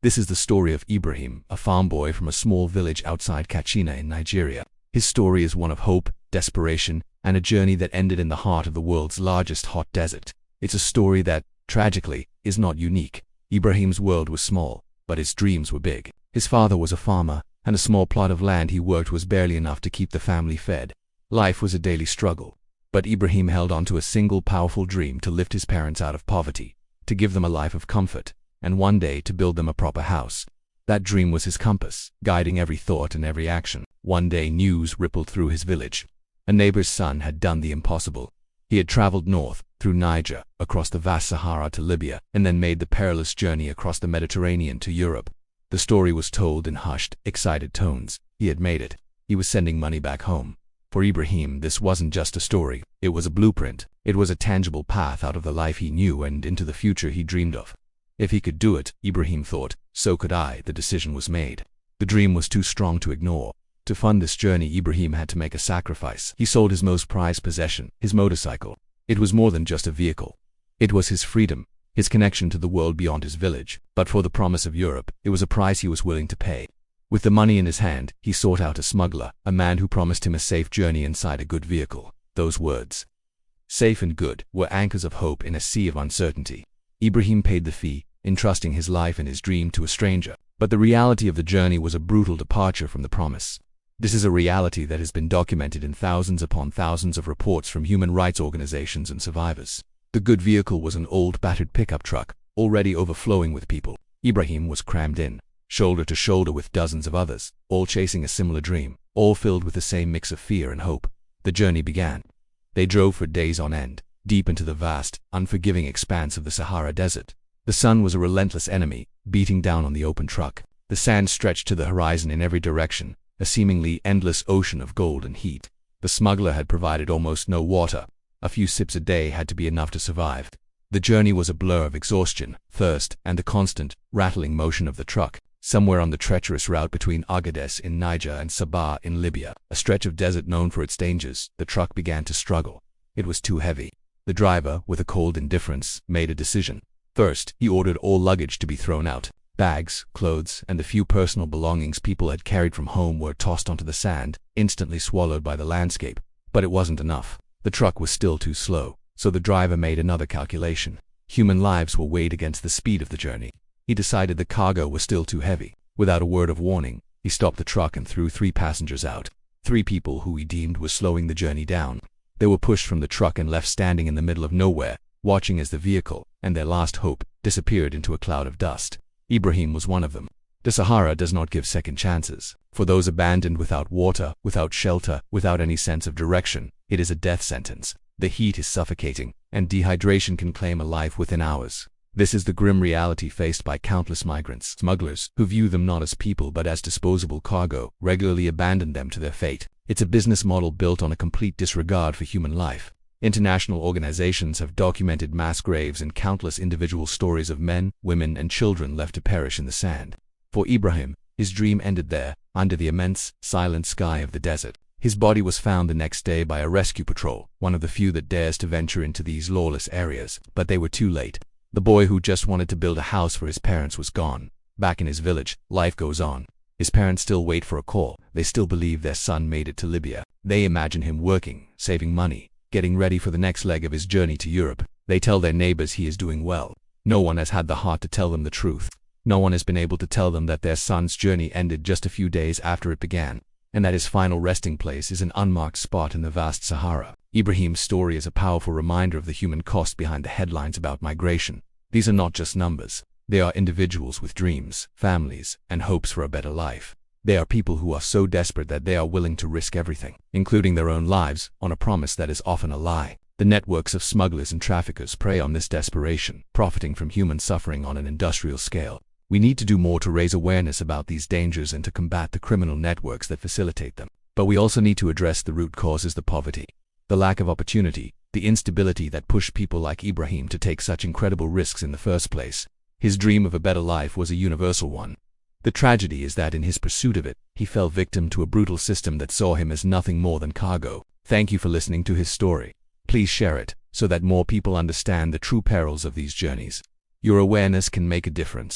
This is the story of Ibrahim, a farm boy from a small village outside Katsina in Nigeria. His story is one of hope, desperation, and a journey that ended in the heart of the world's largest hot desert. It's a story that, tragically, is not unique. Ibrahim's world was small, but his dreams were big. His father was a farmer, and a small plot of land he worked was barely enough to keep the family fed. Life was a daily struggle, but Ibrahim held on to a single powerful dream: to lift his parents out of poverty, to give them a life of comfort, and one day to build them a proper house. That dream was his compass, guiding every thought and every action. One day news rippled through his village. A neighbor's son had done the impossible. He had traveled north, through Niger, across the vast Sahara to Libya, and then made the perilous journey across the Mediterranean to Europe. The story was told in hushed, excited tones. He had made it. He was sending money back home. For Ibrahim, this wasn't just a story. It was a blueprint. It was a tangible path out of the life he knew and into the future he dreamed of. If he could do it, Ibrahim thought, so could I. The decision was made. The dream was too strong to ignore. To fund this journey, Ibrahim had to make a sacrifice. He sold his most prized possession, his motorcycle. It was more than just a vehicle. It was his freedom, his connection to the world beyond his village. But for the promise of Europe, it was a price he was willing to pay. With the money in his hand, he sought out a smuggler, a man who promised him a safe journey inside a good vehicle. Those words, safe and good, were anchors of hope in a sea of uncertainty. Ibrahim paid the fee, entrusting his life and his dream to a stranger. But the reality of the journey was a brutal departure from the promise. This is a reality that has been documented in thousands upon thousands of reports from human rights organizations and survivors. The good vehicle was an old, battered pickup truck, already overflowing with people. Ibrahim was crammed in, shoulder to shoulder with dozens of others, all chasing a similar dream, all filled with the same mix of fear and hope. The journey began. They drove for days on end, deep into the vast, unforgiving expanse of the Sahara Desert. The sun was a relentless enemy, beating down on the open truck. The sand stretched to the horizon in every direction, a seemingly endless ocean of gold and heat. The smuggler had provided almost no water. A few sips a day had to be enough to survive. The journey was a blur of exhaustion, thirst, and the constant, rattling motion of the truck. Somewhere on the treacherous route between Agadez in Niger and Sabah in Libya, a stretch of desert known for its dangers, the truck began to struggle. It was too heavy. The driver, with a cold indifference, made a decision. First, he ordered all luggage to be thrown out. Bags, clothes, and the few personal belongings people had carried from home were tossed onto the sand, instantly swallowed by the landscape. But it wasn't enough. The truck was still too slow, so the driver made another calculation. Human lives were weighed against the speed of the journey. He decided the cargo was still too heavy. Without a word of warning, he stopped the truck and threw 3 passengers out. 3 people who he deemed were slowing the journey down. They were pushed from the truck and left standing in the middle of nowhere, watching as the vehicle, and their last hope, disappeared into a cloud of dust. Ibrahim was one of them. The Sahara does not give second chances. For those abandoned without water, without shelter, without any sense of direction, it is a death sentence. The heat is suffocating, and dehydration can claim a life within hours. This is the grim reality faced by countless migrants. Smugglers, who view them not as people but as disposable cargo, regularly abandon them to their fate. It's a business model built on a complete disregard for human life. International organizations have documented mass graves and countless individual stories of men, women, and children left to perish in the sand. For Ibrahim, his dream ended there, under the immense, silent sky of the desert. His body was found the next day by a rescue patrol, one of the few that dares to venture into these lawless areas. But they were too late. The boy who just wanted to build a house for his parents was gone. Back in his village, life goes on. His parents still wait for a call. They still believe their son made it to Libya. They imagine him working, saving money, getting ready for the next leg of his journey to Europe. They tell their neighbors he is doing well. No one has had the heart to tell them the truth. No one has been able to tell them that their son's journey ended just a few days after it began, and that his final resting place is an unmarked spot in the vast Sahara. Ibrahim's story is a powerful reminder of the human cost behind the headlines about migration. These are not just numbers. They are individuals with dreams, families, and hopes for a better life. They are people who are so desperate that they are willing to risk everything, including their own lives, on a promise that is often a lie. The networks of smugglers and traffickers prey on this desperation, profiting from human suffering on an industrial scale. We need to do more to raise awareness about these dangers and to combat the criminal networks that facilitate them. But we also need to address the root causes: the poverty, the lack of opportunity, the instability that pushed people like Ibrahim to take such incredible risks in the first place. His dream of a better life was a universal one. The tragedy is that in his pursuit of it, he fell victim to a brutal system that saw him as nothing more than cargo. Thank you for listening to his story. Please share it, so that more people understand the true perils of these journeys. Your awareness can make a difference.